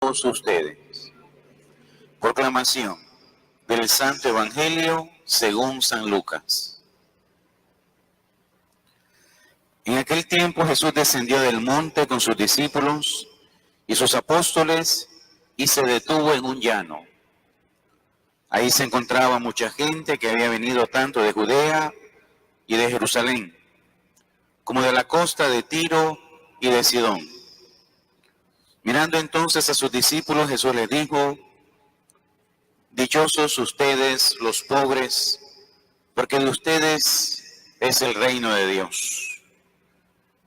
todos ustedes. Proclamación del Santo Evangelio según San Lucas. En aquel tiempo Jesús descendió del monte con sus discípulos y sus apóstoles y se detuvo en un llano. Ahí se encontraba mucha gente que había venido tanto de Judea y de Jerusalén, como de la costa de Tiro y de Sidón. Mirando entonces a sus discípulos, Jesús les dijo: dichosos ustedes los pobres, porque de ustedes es el reino de Dios.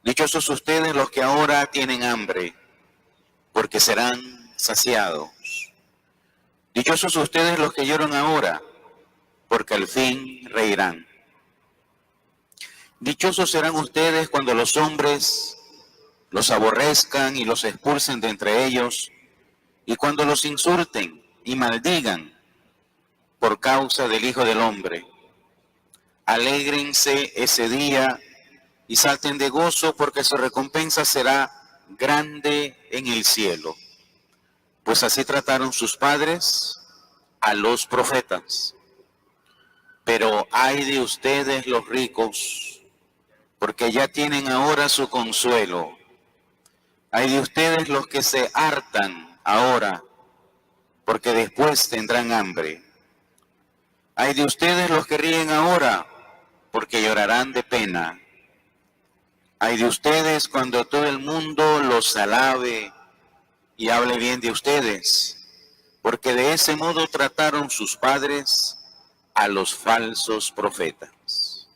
Dichosos ustedes los que ahora tienen hambre, porque serán saciados. Dichosos ustedes los que lloran ahora, porque al fin reirán. Dichosos serán ustedes cuando los hombres los aborrezcan y los expulsen de entre ellos, y cuando los insulten y maldigan por causa del Hijo del Hombre. Alégrense ese día y salten de gozo, porque su recompensa será grande en el cielo. Pues así trataron sus padres a los profetas. Pero ay de ustedes los ricos, porque ya tienen ahora su consuelo. Ay de ustedes los que se hartan ahora, porque después tendrán hambre. Ay de ustedes los que ríen ahora, porque llorarán de pena. Ay de ustedes cuando todo el mundo los alabe y hable bien de ustedes, porque de ese modo trataron sus padres a los falsos profetas.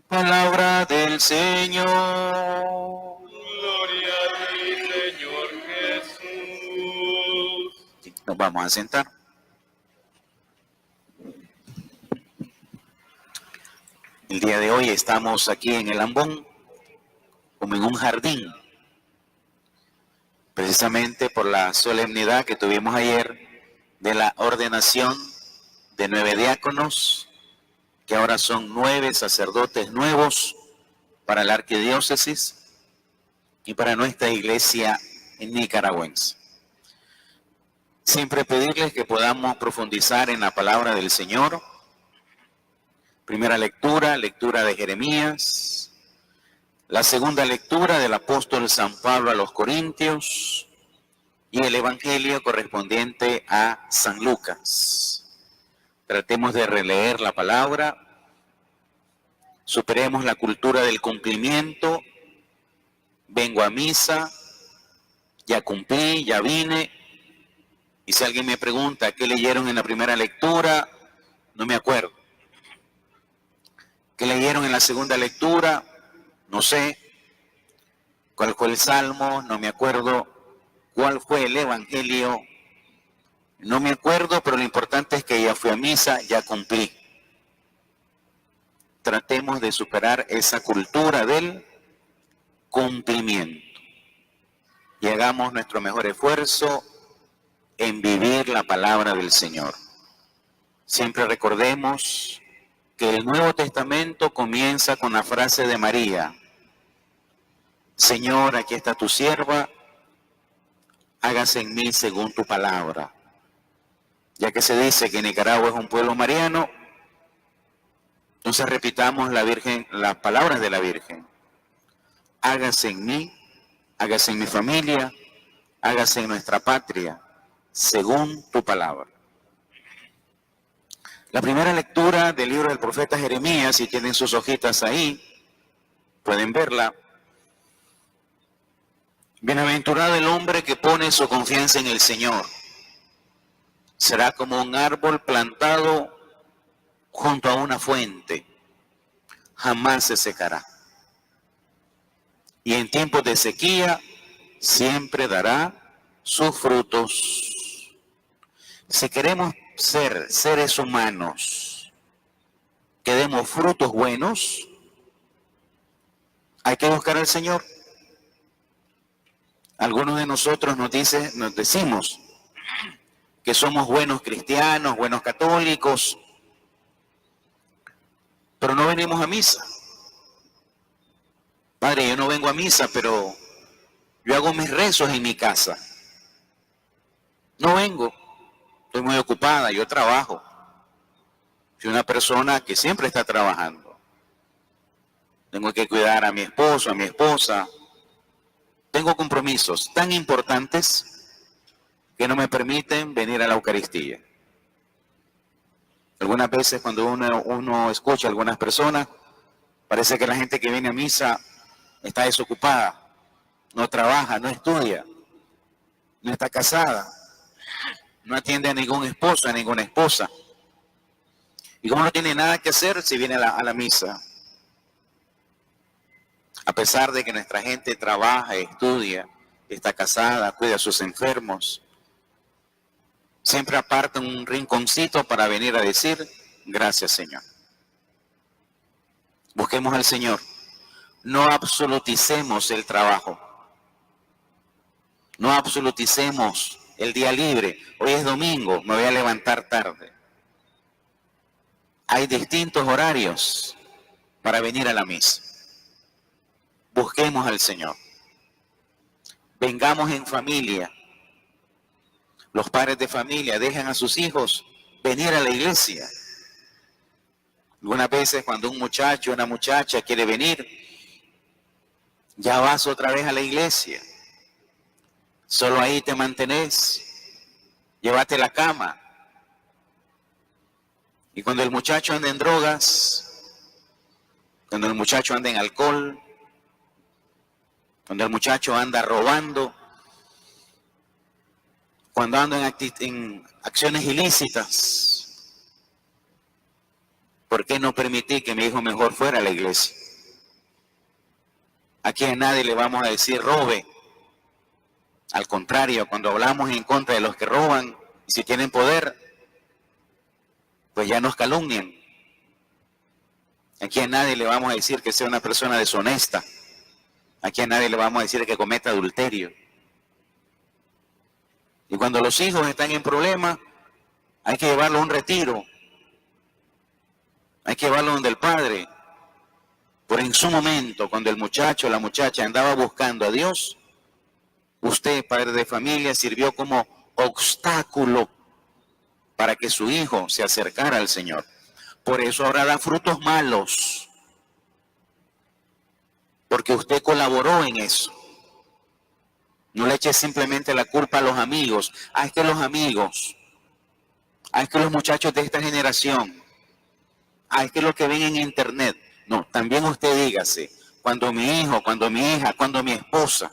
Palabra del Señor. Gloria a ti, Señor Jesús. Nos vamos a sentar. El día de hoy estamos aquí en el Ambón, como en un jardín, precisamente por la solemnidad que tuvimos ayer de la ordenación de 9 diáconos, que ahora son 9 sacerdotes nuevos para la arquidiócesis y para nuestra iglesia nicaragüense. Siempre pedirles que podamos profundizar en la palabra del Señor. Primera lectura, lectura de Jeremías. La segunda lectura del apóstol San Pablo a los Corintios. Y el evangelio correspondiente a San Lucas. Tratemos de releer la palabra. Superemos la cultura del cumplimiento. Vengo a misa, ya cumplí, ya vine. Y si alguien me pregunta qué leyeron en la primera lectura, no me acuerdo. ¿Qué leyeron en la segunda lectura? No sé. ¿Cuál fue el salmo? No me acuerdo. ¿Cuál fue el evangelio? No me acuerdo, pero lo importante es que ya fui a misa, ya cumplí. Tratemos de superar esa cultura del cumplimiento y hagamos nuestro mejor esfuerzo en vivir la palabra del Señor. Siempre recordemos que el Nuevo Testamento comienza con la frase de María: Señor, aquí está tu sierva, hágase en mí según tu palabra. Ya que se dice que Nicaragua es un pueblo mariano, entonces repitamos las palabras de la Virgen: hágase en mí, hágase en mi familia, hágase en nuestra patria, según tu palabra. La primera lectura del libro del profeta Jeremías, si tienen sus hojitas ahí, pueden verla. Bienaventurado el hombre que pone su confianza en el Señor. Será como un árbol plantado junto a una fuente. Jamás se secará. Y en tiempos de sequía siempre dará sus frutos. Si queremos ser seres humanos que demos frutos buenos, hay que buscar al Señor. Algunos de nosotros nos decimos que somos buenos cristianos, buenos católicos, pero no venimos a misa. Padre, yo no vengo a misa, pero yo hago mis rezos en mi casa. No vengo, estoy muy ocupada, yo trabajo. Soy una persona que siempre está trabajando. Tengo que cuidar a mi esposo, a mi esposa. Tengo compromisos tan importantes que no me permiten venir a la Eucaristía. Algunas veces cuando uno escucha a algunas personas, parece que la gente que viene a misa está desocupada, no trabaja, no estudia, no está casada, no atiende a ningún esposo, a ninguna esposa. Y como no tiene nada que hacer, si viene a la misa. A pesar de que nuestra gente trabaja, estudia, está casada, cuida a sus enfermos, siempre aparta un rinconcito para venir a decir, gracias Señor. Busquemos al Señor. No absoluticemos el trabajo. No absoluticemos el día libre. Hoy es domingo, me voy a levantar tarde. Hay distintos horarios para venir a la misa. Busquemos al Señor. Vengamos en familia. Los padres de familia dejan a sus hijos venir a la iglesia. Algunas veces cuando un muchacho o una muchacha quiere venir, ya vas otra vez a la iglesia. Solo ahí te mantenés. Llévate la cama. Y cuando el muchacho anda en drogas, cuando el muchacho anda en alcohol, cuando el muchacho anda robando, cuando anda en acciones ilícitas, ¿por qué no permití que mi hijo mejor fuera a la iglesia? Aquí a nadie le vamos a decir robe. Al contrario, cuando hablamos en contra de los que roban, y si tienen poder, pues ya nos calumnian. Aquí a nadie le vamos a decir que sea una persona deshonesta. Aquí a nadie le vamos a decir que cometa adulterio. Y cuando los hijos están en problemas, hay que llevarlos a un retiro. Hay que llevarlos donde el padre. Por en su momento, cuando el muchacho o la muchacha andaba buscando a Dios, usted, padre de familia, sirvió como obstáculo para que su hijo se acercara al Señor. Por eso ahora da frutos malos. Porque usted colaboró en eso. No le eche simplemente la culpa a los amigos. Es que los amigos. Es que los muchachos de esta generación. Es que los que ven en internet. No, también usted dígase, cuando mi hijo, cuando mi hija, cuando mi esposa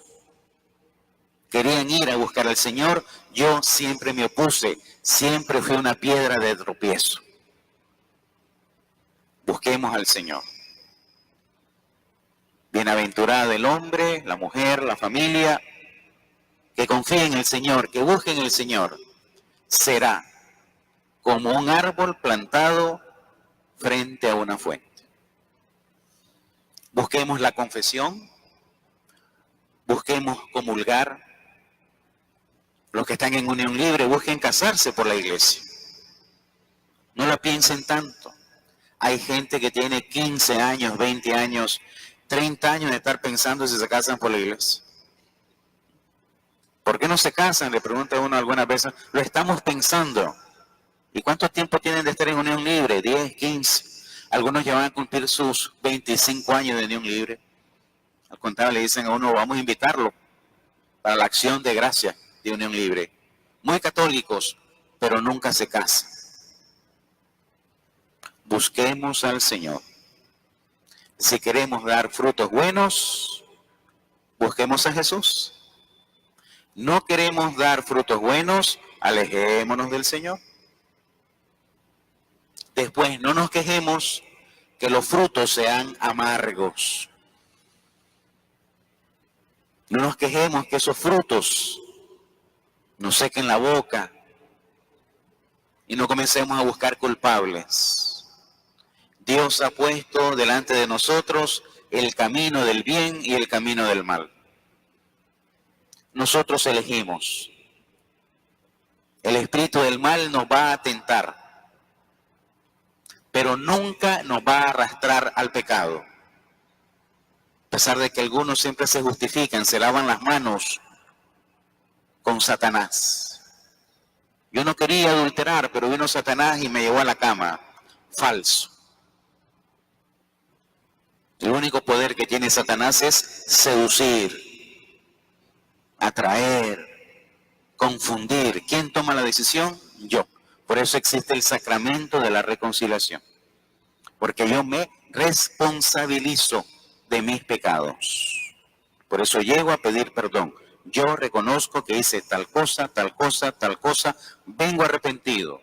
querían ir a buscar al Señor, yo siempre me opuse, siempre fui una piedra de tropiezo. Busquemos al Señor. Bienaventurado el hombre, la mujer, la familia, que confíe en el Señor, que busque en el Señor, será como un árbol plantado frente a una fuente. Busquemos la confesión, busquemos comulgar. Los que están en unión libre busquen casarse por la iglesia. No la piensen tanto. Hay gente que tiene 15 años, 20 años, 30 años de estar pensando si se casan por la iglesia. ¿Por qué no se casan? Le pregunta uno algunas veces. Lo estamos pensando. ¿Y cuánto tiempo tienen de estar en unión libre? 10, 15. Algunos ya van a cumplir sus 25 años de unión libre. Al contrario, le dicen a uno, vamos a invitarlo para la acción de gracia de unión libre. Muy católicos, pero nunca se casan. Busquemos al Señor. Si queremos dar frutos buenos, busquemos a Jesús. No queremos dar frutos buenos, alejémonos del Señor. Después no nos quejemos que los frutos sean amargos. No nos quejemos que esos frutos nos sequen la boca y no comencemos a buscar culpables. Dios ha puesto delante de nosotros el camino del bien y el camino del mal. Nosotros elegimos. El espíritu del mal nos va a tentar, pero nunca nos va a arrastrar al pecado. A pesar de que algunos siempre se justifican, se lavan las manos con Satanás. Yo no quería adulterar, pero vino Satanás y me llevó a la cama. Falso. El único poder que tiene Satanás es seducir, atraer, confundir. ¿Quién toma la decisión? Yo. Por eso existe el sacramento de la reconciliación. Porque yo me responsabilizo de mis pecados. Por eso llego a pedir perdón. Yo reconozco que hice tal cosa, tal cosa, tal cosa. Vengo arrepentido.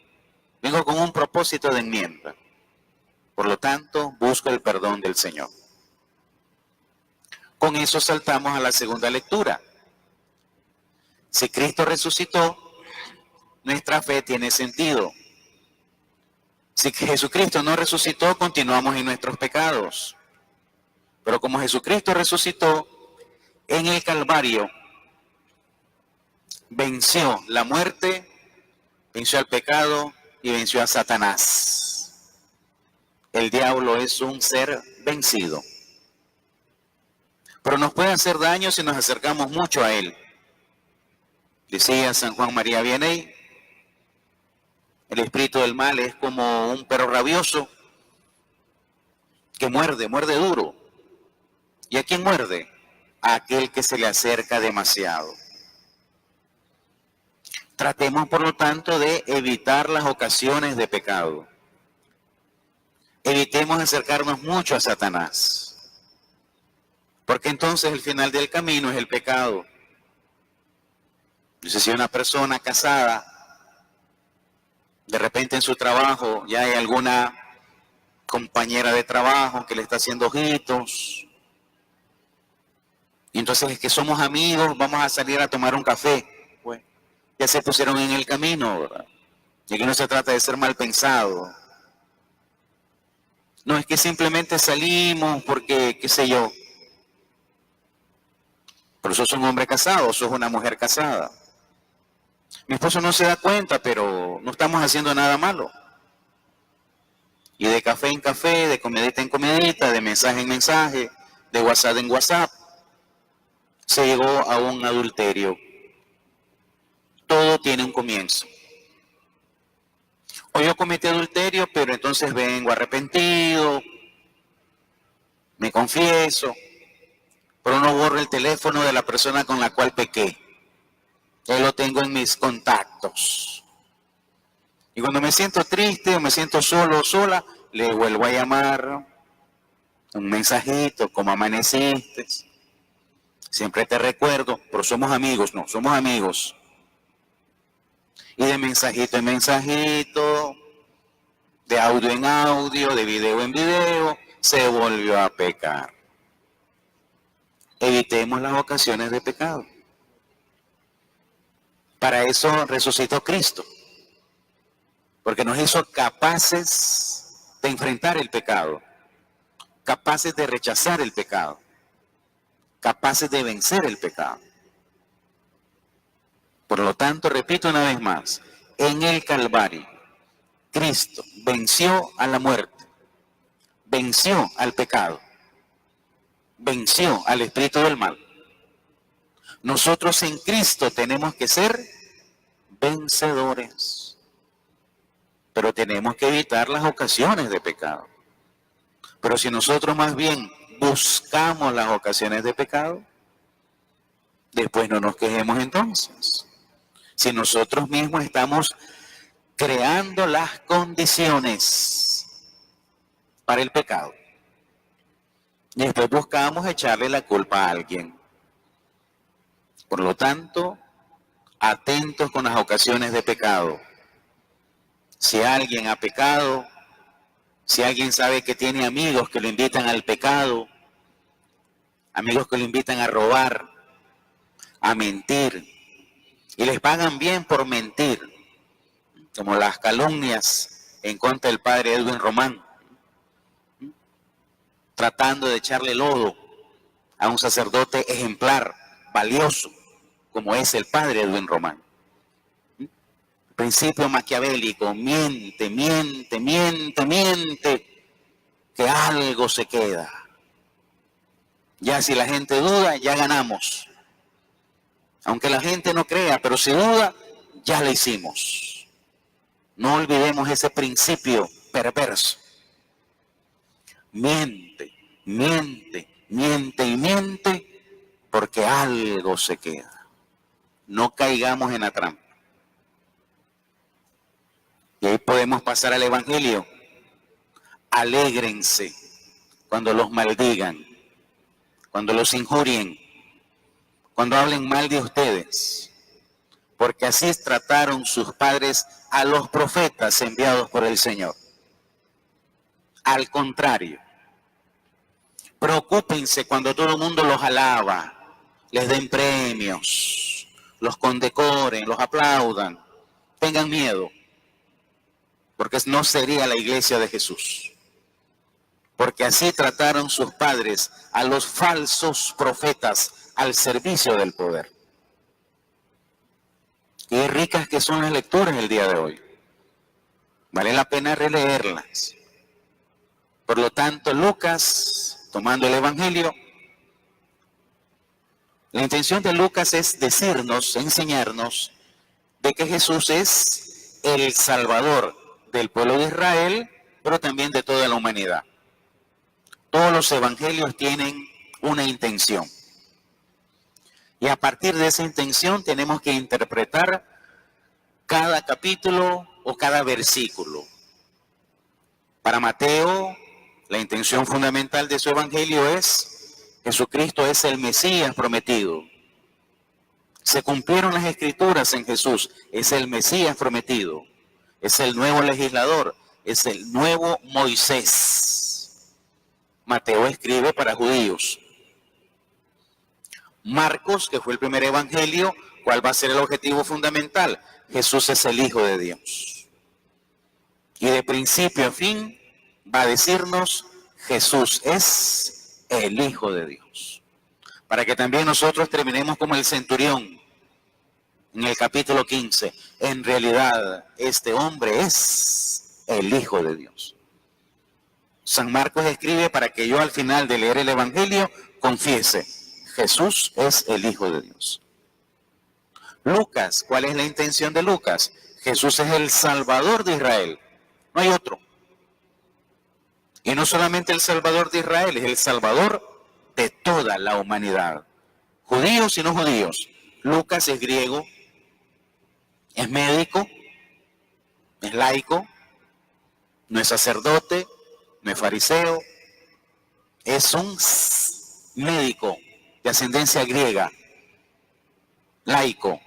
Vengo con un propósito de enmienda. Por lo tanto, busco el perdón del Señor. Con eso saltamos a la segunda lectura. Si Cristo resucitó, nuestra fe tiene sentido. Si Jesucristo no resucitó, continuamos en nuestros pecados. Pero como Jesucristo resucitó, en el Calvario venció la muerte, venció al pecado y venció a Satanás. El diablo es un ser vencido. Pero nos puede hacer daño si nos acercamos mucho a él. Decía San Juan María Vianney, el espíritu del mal es como un perro rabioso que muerde duro. ¿Y a quién muerde? A aquel que se le acerca demasiado. Tratemos, por lo tanto, de evitar las ocasiones de pecado. Evitemos acercarnos mucho a Satanás. Porque entonces el final del camino es el pecado. Dice, si una persona casada, de repente en su trabajo ya hay alguna compañera de trabajo que le está haciendo ojitos, y entonces es que somos amigos, vamos a salir a tomar un café. Pues ya se pusieron en el camino, ¿verdad? Y aquí no se trata de ser mal pensado. No, es que simplemente salimos porque, qué sé yo. Pero sos un hombre casado, sos una mujer casada. Mi esposo no se da cuenta, pero no estamos haciendo nada malo. Y de café en café, de comedita en comedita, de mensaje en mensaje, de WhatsApp en WhatsApp, se llegó a un adulterio. Todo tiene un comienzo. O yo cometí adulterio, pero entonces vengo arrepentido, me confieso, pero no borro el teléfono de la persona con la cual pequé. Yo lo tengo en mis contactos. Y cuando me siento triste o me siento solo o sola, le vuelvo a llamar, un mensajito, ¿cómo amaneciste? Siempre te recuerdo, pero somos amigos, no, somos amigos. Y de mensajito en mensajito, de audio en audio, de video en video, se volvió a pecar. Evitemos las ocasiones de pecado. Para eso resucitó Cristo, porque nos hizo capaces de enfrentar el pecado, capaces de rechazar el pecado, capaces de vencer el pecado. Por lo tanto, repito una vez más, en el Calvario, Cristo venció a la muerte, venció al pecado, venció al espíritu del mal. Nosotros en Cristo tenemos que ser vencedores, pero tenemos que evitar las ocasiones de pecado. Pero si nosotros más bien buscamos las ocasiones de pecado, después no nos quejemos entonces. Si nosotros mismos estamos creando las condiciones para el pecado, y después buscamos echarle la culpa a alguien. Por lo tanto, atentos con las ocasiones de pecado. Si alguien ha pecado, si alguien sabe que tiene amigos que lo invitan al pecado, amigos que lo invitan a robar, a mentir, y les pagan bien por mentir, como las calumnias en contra del padre Edwin Román, tratando de echarle lodo a un sacerdote ejemplar, valioso, como es el padre Edwin Román. Principio maquiavélico, miente, miente, miente, miente, que algo se queda. Ya si la gente duda, ya ganamos. Aunque la gente no crea, pero si duda, ya la hicimos. No olvidemos ese principio perverso. Miente, miente, miente y miente porque algo se queda. No caigamos en la trampa. Y ahí podemos pasar al Evangelio. Alégrense cuando los maldigan, cuando los injurien, cuando hablen mal de ustedes, porque así trataron sus padres a los profetas enviados por el Señor. Al contrario, preocúpense cuando todo el mundo los alaba, les den premios, los condecoren, los aplaudan. Tengan miedo, porque no sería la iglesia de Jesús. Porque así trataron sus padres a los falsos profetas al servicio del poder. Qué ricas que son las lecturas el día de hoy. Vale la pena releerlas. Por lo tanto, Lucas, tomando el Evangelio, la intención de Lucas es decirnos, enseñarnos, de que Jesús es el Salvador del pueblo de Israel, pero también de toda la humanidad. Todos los evangelios tienen una intención. Y a partir de esa intención tenemos que interpretar cada capítulo o cada versículo. Para Mateo, la intención fundamental de su evangelio es: Jesucristo es el Mesías prometido. Se cumplieron las escrituras en Jesús, es el Mesías prometido, es el nuevo legislador, es el nuevo Moisés. Mateo escribe para judíos. Marcos, que fue el primer evangelio, ¿cuál va a ser el objetivo fundamental? Jesús es el Hijo de Dios. Y de principio a fin va a decirnos: Jesús es el Hijo de Dios. Para que también nosotros terminemos como el centurión en el capítulo 15. En realidad, este hombre es el Hijo de Dios. San Marcos escribe para que yo al final de leer el evangelio confiese: Jesús es el Hijo de Dios. Lucas, ¿cuál es la intención de Lucas? Jesús es el Salvador de Israel. No hay otro. Y no solamente el Salvador de Israel, es el Salvador de toda la humanidad. Judíos y no judíos. Lucas es griego, es médico, es laico, no es sacerdote, no es fariseo, es un médico de ascendencia griega, laico.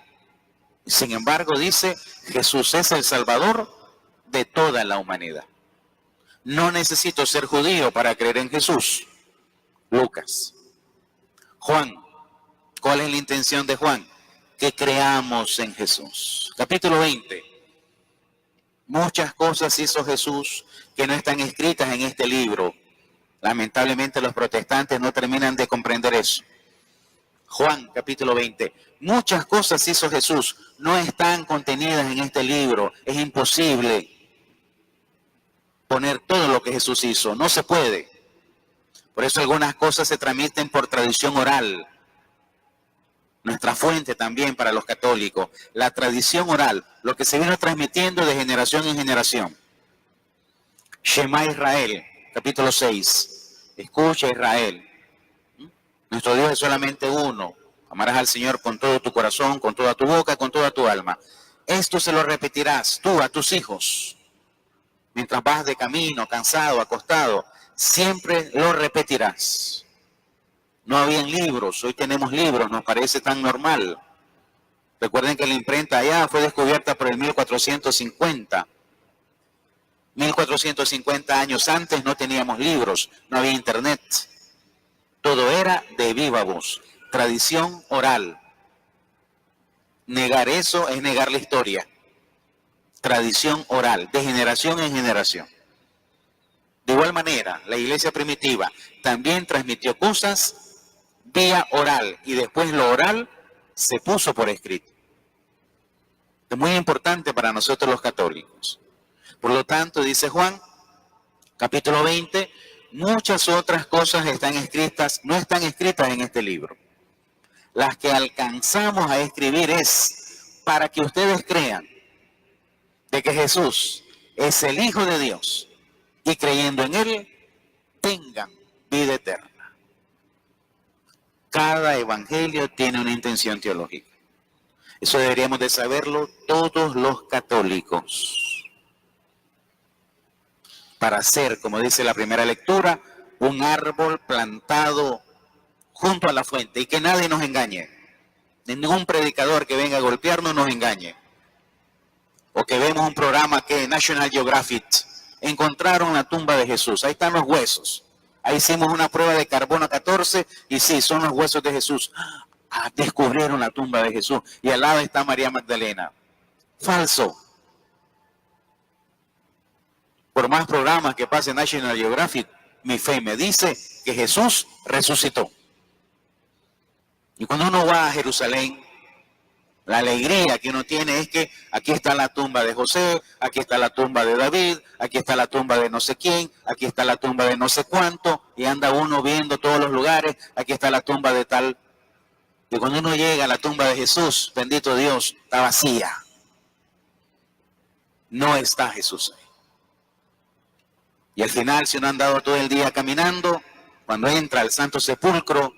Sin embargo, dice: Jesús es el Salvador de toda la humanidad. No necesito ser judío para creer en Jesús. Lucas. Juan, ¿cuál es la intención de Juan? Que creamos en Jesús. Capítulo 20. Muchas cosas hizo Jesús que no están escritas en este libro. Lamentablemente los protestantes no terminan de comprender eso. Juan, capítulo 20. Muchas cosas hizo Jesús, no están contenidas en este libro. Es imposible poner todo lo que Jesús hizo. No se puede. Por eso algunas cosas se transmiten por tradición oral. Nuestra fuente también para los católicos. La tradición oral, lo que se vino transmitiendo de generación en generación. Shema Israel, capítulo 6. Escucha Israel. Nuestro Dios es solamente uno. Amarás al Señor con todo tu corazón, con toda tu boca, con toda tu alma. Esto se lo repetirás tú a tus hijos. Mientras vas de camino, cansado, acostado, siempre lo repetirás. No habían libros, hoy tenemos libros, nos parece tan normal. Recuerden que la imprenta allá fue descubierta por el 1450. 1450 años antes no teníamos libros, no había internet. Todo era de viva voz, tradición oral. Negar eso es negar la historia. Tradición oral, de generación en generación. De igual manera, la iglesia primitiva también transmitió cosas vía oral y después lo oral se puso por escrito. Es muy importante para nosotros los católicos. Por lo tanto, dice Juan, capítulo 20, muchas otras cosas están escritas, no están escritas en este libro. Las que alcanzamos a escribir es para que ustedes crean de que Jesús es el Hijo de Dios y creyendo en Él, tengan vida eterna. Cada evangelio tiene una intención teológica. Eso deberíamos de saberlo todos los católicos. Para ser, como dice la primera lectura, un árbol plantado junto a la fuente y que nadie nos engañe. Ningún predicador que venga a golpearnos nos engañe. O que vemos un programa que National Geographic encontraron la tumba de Jesús. Ahí están los huesos. Ahí hicimos una prueba de carbono 14 y sí, son los huesos de Jesús. Descubrieron la tumba de Jesús y al lado está María Magdalena. Falso. Por más programas que pase National Geographic, mi fe me dice que Jesús resucitó. Y cuando uno va a Jerusalén, la alegría que uno tiene es que aquí está la tumba de José, aquí está la tumba de David, aquí está la tumba de no sé quién, aquí está la tumba de no sé cuánto, y anda uno viendo todos los lugares, aquí está la tumba de tal. Y cuando uno llega a la tumba de Jesús, bendito Dios, está vacía. No está Jesús ahí. Y al final, si uno ha andado todo el día caminando, cuando entra al Santo Sepulcro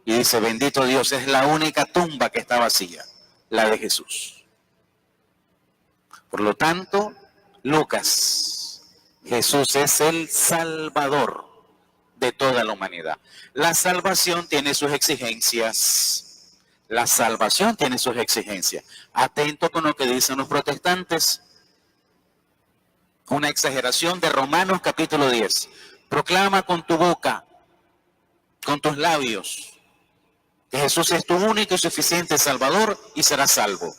y dice, bendito Dios, es la única tumba que está vacía, la de Jesús. Por lo tanto, Lucas, Jesús es el Salvador de toda la humanidad. La salvación tiene sus exigencias. La salvación tiene sus exigencias. Atento con lo que dicen los protestantes. Una exageración de Romanos capítulo 10. Proclama con tu boca, con tus labios, que Jesús es tu único y suficiente Salvador y serás salvo.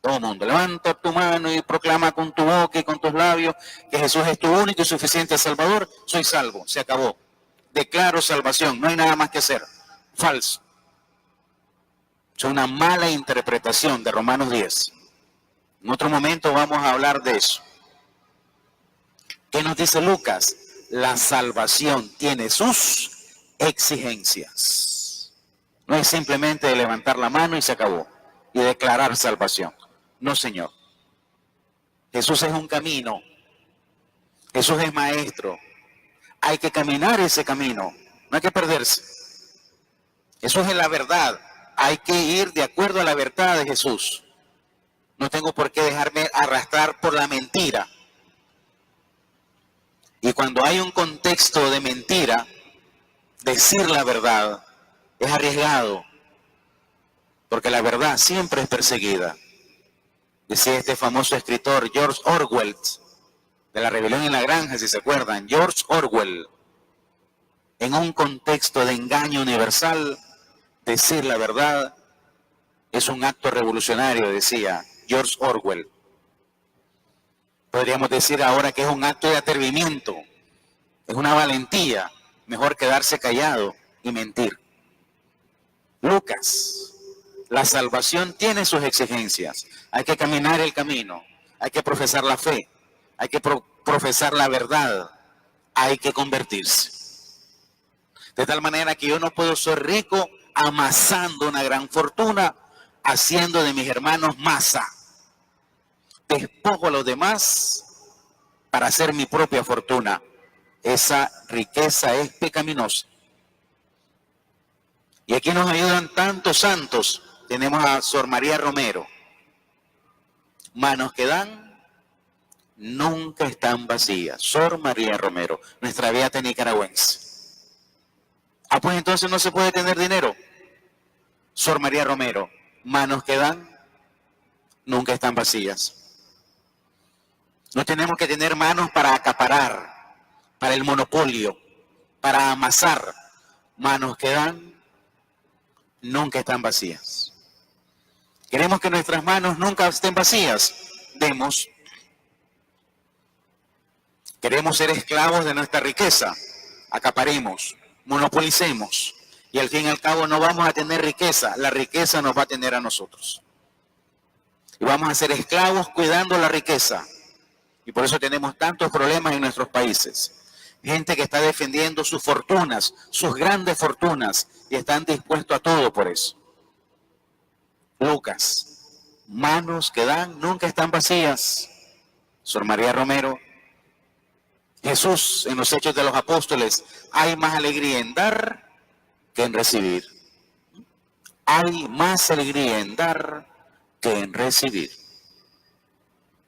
Todo el mundo, levanta tu mano y proclama con tu boca y con tus labios que Jesús es tu único y suficiente Salvador, soy salvo, se acabó. Declaro salvación, no hay nada más que hacer. Falso. Es una mala interpretación de Romanos 10. En otro momento vamos a hablar de eso. ¿Qué nos dice Lucas? La salvación tiene sus exigencias. No es simplemente levantar la mano y se acabó. Y declarar salvación. No, Señor. Jesús es un camino. Jesús es maestro. Hay que caminar ese camino. No hay que perderse. Jesús es la verdad. Hay que ir de acuerdo a la verdad de Jesús. No tengo por qué dejarme arrastrar por la mentira. Y cuando hay un contexto de mentira, decir la verdad es arriesgado, porque la verdad siempre es perseguida. Decía este famoso escritor George Orwell, de La Rebelión en la Granja, si se acuerdan, George Orwell, en un contexto de engaño universal, decir la verdad es un acto revolucionario, decía George Orwell. Podríamos decir ahora que es un acto de atrevimiento, es una valentía, mejor quedarse callado y mentir. Lucas, la salvación tiene sus exigencias, hay que caminar el camino, hay que profesar la fe, hay que profesar la verdad, hay que convertirse. De tal manera que yo no puedo ser rico amasando una gran fortuna, haciendo de mis hermanos masa. Despojo a los demás para hacer mi propia fortuna. Esa riqueza es pecaminosa. Y aquí nos ayudan tantos santos. Tenemos a Sor María Romero. Manos que dan, nunca están vacías. Sor María Romero, nuestra beata nicaragüense. Pues entonces no se puede tener dinero. Sor María Romero, manos que dan, nunca están vacías. No tenemos que tener manos para acaparar, para el monopolio, para amasar. Manos que dan, nunca están vacías. Queremos que nuestras manos nunca estén vacías. Demos. Queremos ser esclavos de nuestra riqueza. Acaparemos, monopolicemos. Y al fin y al cabo no vamos a tener riqueza. La riqueza nos va a tener a nosotros. Y vamos a ser esclavos cuidando la riqueza. Y por eso tenemos tantos problemas en nuestros países. Gente que está defendiendo sus fortunas, sus grandes fortunas, y están dispuestos a todo por eso. Lucas, manos que dan nunca están vacías. Sor María Romero, Jesús en los Hechos de los Apóstoles, hay más alegría en dar que en recibir. Hay más alegría en dar que en recibir.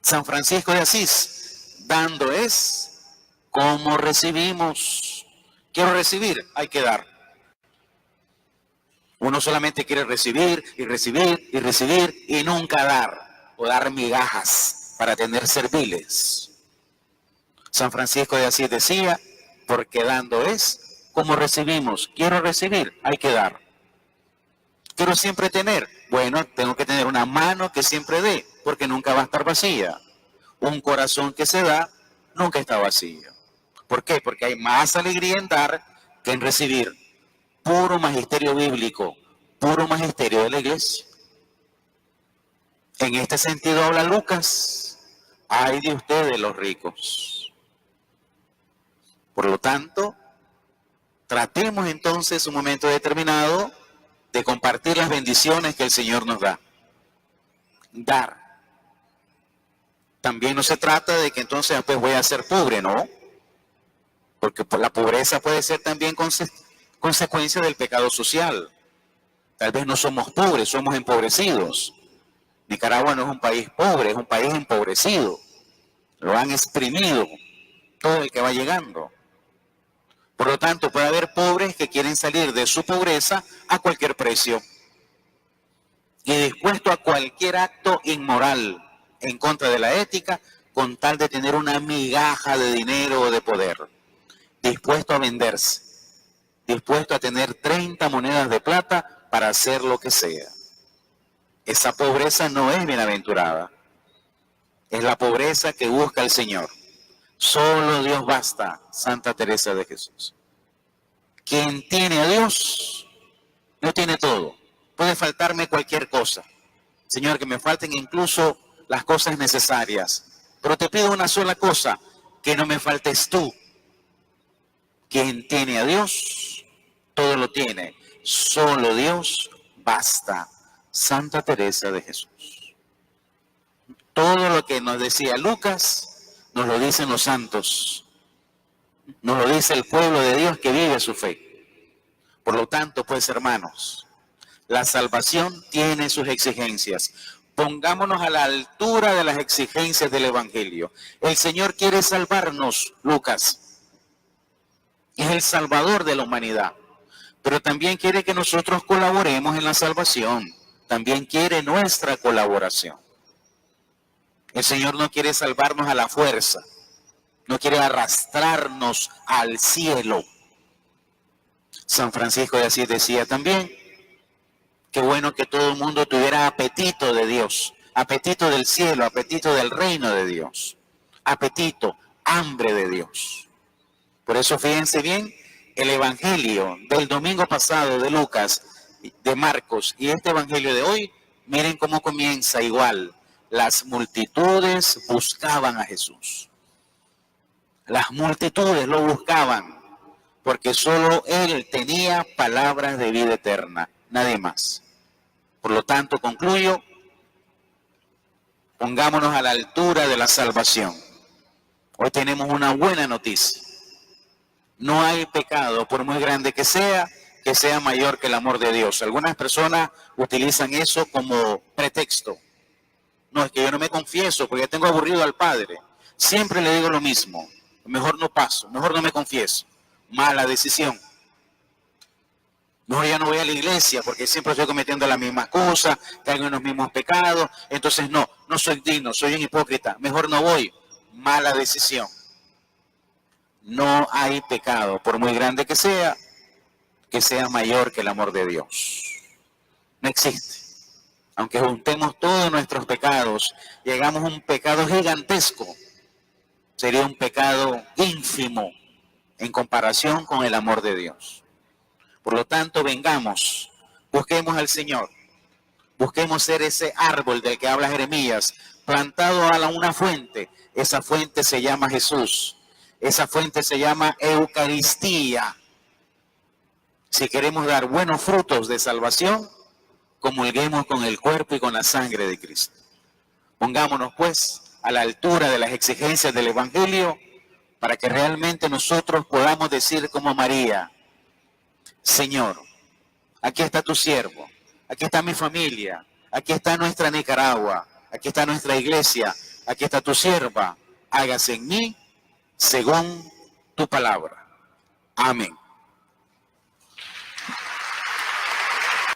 San Francisco de Asís, dando es como recibimos. Quiero recibir, hay que dar. Uno solamente quiere recibir y recibir y recibir y nunca dar, o dar migajas para tener serviles. San Francisco de Asís decía, porque dando es como recibimos. Quiero recibir, hay que dar. Quiero siempre tener, bueno, tengo que tener una mano que siempre dé, porque nunca va a estar vacía. Un corazón que se da, nunca está vacío. ¿Por qué? Porque hay más alegría en dar que en recibir. Puro magisterio bíblico, puro magisterio de la iglesia. En este sentido habla Lucas, ay de ustedes los ricos. Por lo tanto, tratemos entonces un momento determinado de compartir las bendiciones que el Señor nos da. Dar. También no se trata de que entonces pues voy a ser pobre, ¿no? Porque la pobreza puede ser también consecuencia del pecado social. Tal vez no somos pobres, somos empobrecidos. Nicaragua no es un país pobre, es un país empobrecido. Lo han exprimido todo el que va llegando. Por lo tanto, puede haber pobres que quieren salir de su pobreza a cualquier precio y dispuesto a cualquier acto inmoral en contra de la ética con tal de tener una migaja de dinero o de poder. Dispuesto a venderse, dispuesto a tener 30 monedas de plata para hacer lo que sea. Esa pobreza no es bienaventurada. Es la pobreza que busca el Señor. Solo Dios basta, Santa Teresa de Jesús. Quien tiene a Dios, no tiene todo. Puede faltarme cualquier cosa. Señor, que me falten incluso las cosas necesarias. Pero te pido una sola cosa, que no me faltes tú. Quien tiene a Dios, todo lo tiene. Solo Dios basta. Santa Teresa de Jesús. Todo lo que nos decía Lucas, nos lo dicen los santos. Nos lo dice el pueblo de Dios que vive su fe. Por lo tanto, pues, hermanos, la salvación tiene sus exigencias. Pongámonos a la altura de las exigencias del Evangelio. El Señor quiere salvarnos, Lucas. Es el Salvador de la humanidad. Pero también quiere que nosotros colaboremos en la salvación. También quiere nuestra colaboración. El Señor no quiere salvarnos a la fuerza. No quiere arrastrarnos al cielo. San Francisco de Asís decía también, qué bueno que todo el mundo tuviera apetito de Dios, apetito del cielo, apetito del reino de Dios, apetito, hambre de Dios. Por eso fíjense bien, el evangelio del domingo pasado de Lucas, de Marcos y este evangelio de hoy, miren cómo comienza igual. Las multitudes buscaban a Jesús. Las multitudes lo buscaban porque solo Él tenía palabras de vida eterna, nadie más. Por lo tanto, concluyo, pongámonos a la altura de la salvación. Hoy tenemos una buena noticia. No hay pecado, por muy grande que sea mayor que el amor de Dios. Algunas personas utilizan eso como pretexto. No, es que yo no me confieso porque tengo aburrido al Padre. Siempre le digo lo mismo. Mejor no paso, mejor no me confieso. Mala decisión. Mejor ya no voy a la iglesia porque siempre estoy cometiendo la misma cosa, caigo en los mismos pecados. Entonces no soy digno, soy un hipócrita. Mejor no voy. Mala decisión. No hay pecado, por muy grande que sea mayor que el amor de Dios. No existe. Aunque juntemos todos nuestros pecados, llegamos a un pecado gigantesco. Sería un pecado ínfimo en comparación con el amor de Dios. Por lo tanto, vengamos, busquemos al Señor, busquemos ser ese árbol del que habla Jeremías, plantado a una fuente. Esa fuente se llama Jesús, esa fuente se llama Eucaristía. Si queremos dar buenos frutos de salvación, comulguemos con el cuerpo y con la sangre de Cristo. Pongámonos pues a la altura de las exigencias del Evangelio, para que realmente nosotros podamos decir como María: Señor, aquí está tu siervo, aquí está mi familia, aquí está nuestra Nicaragua, aquí está nuestra iglesia, aquí está tu sierva, hágase en mí según tu palabra. Amén.